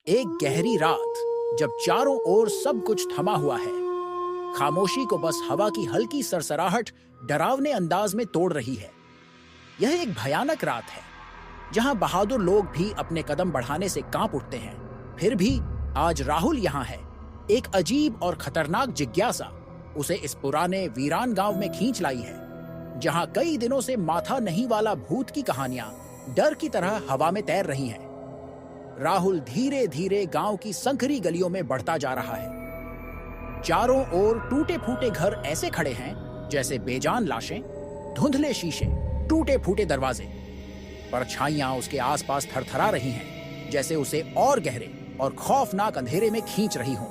एक गहरी रात, जब चारों ओर सब कुछ थमा हुआ है, खामोशी को बस हवा की हल्की सरसराहट डरावने अंदाज में तोड़ रही है। यह एक भयानक रात है, जहां बहादुर लोग भी अपने कदम बढ़ाने से कांप उठते हैं। फिर भी आज राहुल यहाँ है। एक अजीब और खतरनाक जिज्ञासा उसे इस पुराने वीरान गांव में खींच लाई है, जहां कई दिनों से माथा नहीं वाला भूत की कहानियां डर की तरह हवा में तैर रही हैं। राहुल धीरे धीरे गांव की संकरी गलियों में बढ़ता जा रहा है। चारों ओर टूटे फूटे घर ऐसे खड़े हैं जैसे बेजान लाशें, धुंधले शीशे, टूटे फूटे दरवाजे। परछाइयां उसके आसपास थरथरा रही हैं, जैसे उसे और गहरे और खौफनाक अंधेरे में खींच रही हों।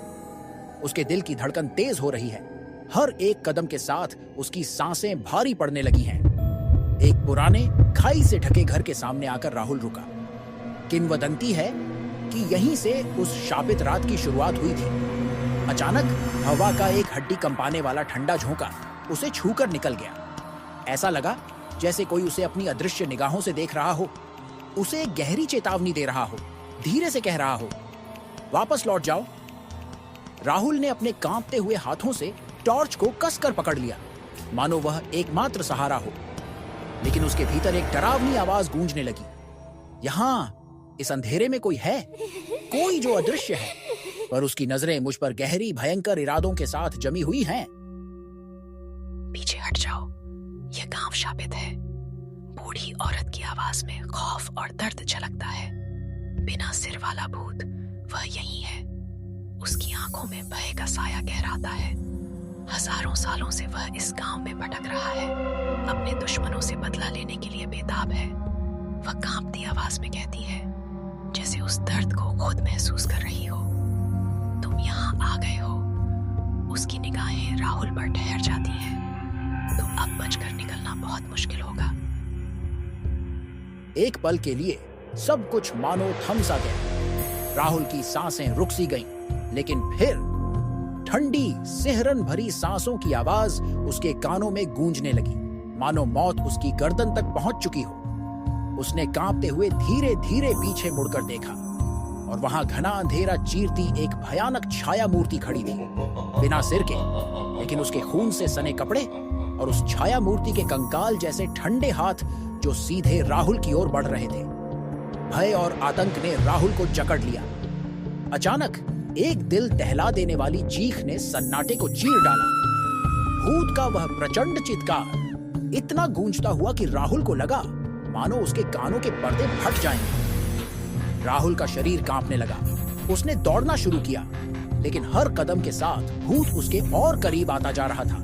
उसके दिल की धड़कन तेज हो रही है। हर एक कदम के साथ उसकी सांसें भारी पड़ने लगी हैं। एक पुराने खाई से ढके घर के सामने आकर राहुल रुका। किंवदंती है कि यहीं से उस शापित रात की शुरुआत हुई थी। अचानक हवा का एक हड्डी कंपाने वाला ठंडा झोंका उसे छूकर निकल गया। ऐसा लगा जैसे कोई उसे अपनी अदृश्य निगाहों से देख रहा हो, उसे एक गहरी चेतावनी दे रहा हो, धीरे से कह रहा हो, वापस लौट जाओ। राहुल ने अपने कांपते हुए हाथों से टॉर्च को कसकर पकड़ लिया, मानो वह एकमात्र सहारा हो। लेकिन उसके भीतर एक डरावनी आवाज गूंजने लगी। यहाँ इस अंधेरे में कोई है, कोई जो अदृश्य है, पर उसकी नजरें मुझ पर गहरी भयंकर इरादों के साथ जमी हुई हैं। पीछे हट जाओ, यह गांव शापित है। बूढ़ी औरत की आवाज में खौफ और दर्द झलकता है। बिना सिर वाला भूत, वह यही है। उसकी आंखों में भय का साया गहराता है। हजारों सालों से वह इस गांव में भटक रहा है, अपने दुश्मनों से बदला लेने के लिए बेताब है। वह कांपती आवाज में कहती है, जैसे उस दर्द को खुद महसूस कर रही हो। तुम यहाँ आ गए हो। उसकी निगाहें राहुल पर ठहर जाती हैं। तो अब बचकर निकलना बहुत मुश्किल होगा। एक पल के लिए सब कुछ मानो थम सा गया। राहुल की सांसें रुक सी गईं, लेकिन फिर ठंडी सिहरन भरी सांसों की आवाज उसके कानों में गूंजने लगी, मानो मौत उसकी गर्दन तक पहुंच चुकी हो। उसने कांपते हुए धीरे धीरे पीछे मुड़कर देखा, और वहां घना अंधेरा चीरती एक भयानक छाया मूर्ति खड़ी थी, बिना सिर के, लेकिन उसके खून से सने कपड़े और उस छाया मूर्ति के कंकाल जैसे ठंडे हाथ जो सीधे राहुल की ओर बढ़ रहे थे। भय और आतंक ने राहुल को जकड़ लिया। अचानक एक दिल दहला देने वाली चीख ने सन्नाटे को चीर डाला। भूत का वह प्रचंड चित्कार इतना गूंजता हुआ कि राहुल को लगा मानो उसके कानों के पर्दे फट जाएंगे। राहुल का शरीर कांपने लगा। उसने दौड़ना शुरू किया, लेकिन हर कदम के साथ भूत उसके और करीब आता जा रहा था,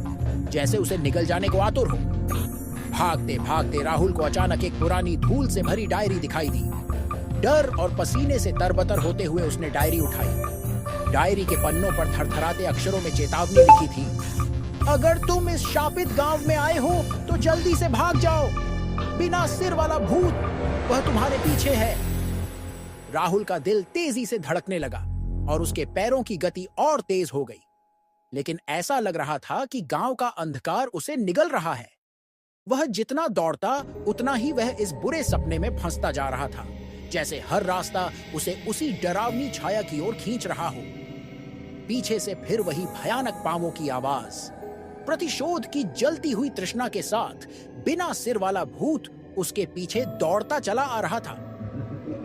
जैसे उसे निगल जाने को आतुर हो। भागते भागते राहुल को अचानक एक पुरानी धूल से भरी डायरी दिखाई दी। डर और पसीने से तरबतर होते हुए उसने डायरी उठाई। डायरी के पन्नों पर थरथराते अक्षरों में चेतावनी लिखी थी, अगर तुम इस शापित गांव में आए हो तो जल्दी से भाग जाओ। बिना सिर वाला भूत, वह तुम्हारे पीछे है। राहुल का दिल तेजी से धड़कने लगा और उसके पैरों की गति और तेज हो गई। लेकिन ऐसा लग रहा था कि गांव का अंधकार उसे निगल रहा है। वह जितना दौड़ता उतना ही वह इस बुरे सपने में फंसता जा रहा था, जैसे हर रास्ता उसे उसी डरावनी छाया की ओर खींच रहा हो। पीछे से फिर वही भयानक पांवों की आवाज। प्रतिशोध की जलती हुई तृष्णा के साथ बिना सिर वाला भूत उसके पीछे दौड़ता चला आ रहा था।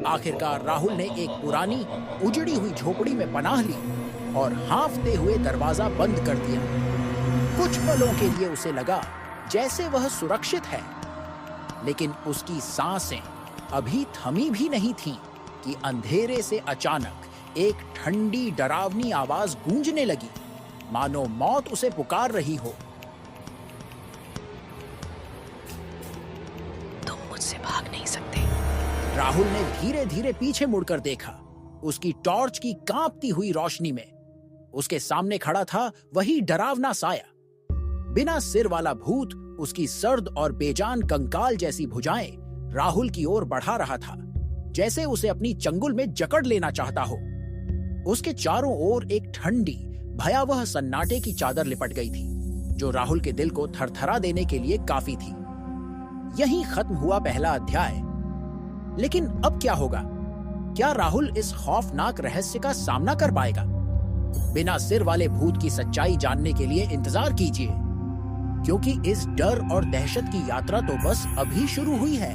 आखिरकार राहुल ने एक पुरानी उजड़ी हुई झोपड़ी में पनाह ली और हांफते हुए दरवाजा बंद कर दिया। कुछ पलों के लिए उसे लगा जैसे वह सुरक्षित है, लेकिन उसकी सांसें अभी थमी भी नहीं थीं कि अंधेरे से अचानक एक ठंडी डरावनी आवाज गूंजने लगी, मानो मौत उसे पुकार रही हो। तुम मुझसे भाग नहीं सकते। राहुल ने धीरे धीरे पीछे मुड़कर देखा। उसकी टॉर्च की कांपती हुई रोशनी में उसके सामने खड़ा था वही डरावना साया। बिना सिर वाला भूत उसकी सर्द और बेजान कंकाल जैसी भुजाएं राहुल की ओर बढ़ा रहा था, जैसे उसे अपनी चंगुल में जकड़ लेना चाहता हो। उसके चारों ओर एक ठंडी भयावह सन्नाटे की चादर लिपट गई थी, जो राहुल के दिल को थरथरा देने के लिए काफी थी। यहीं खत्म हुआ पहला अध्याय। लेकिन अब क्या होगा? क्या राहुल इस खौफनाक रहस्य का सामना कर पाएगा? बिना सिर वाले भूत की सच्चाई जानने के लिए इंतजार कीजिए, क्योंकि इस डर और दहशत की यात्रा तो बस अभी शुरू हुई है।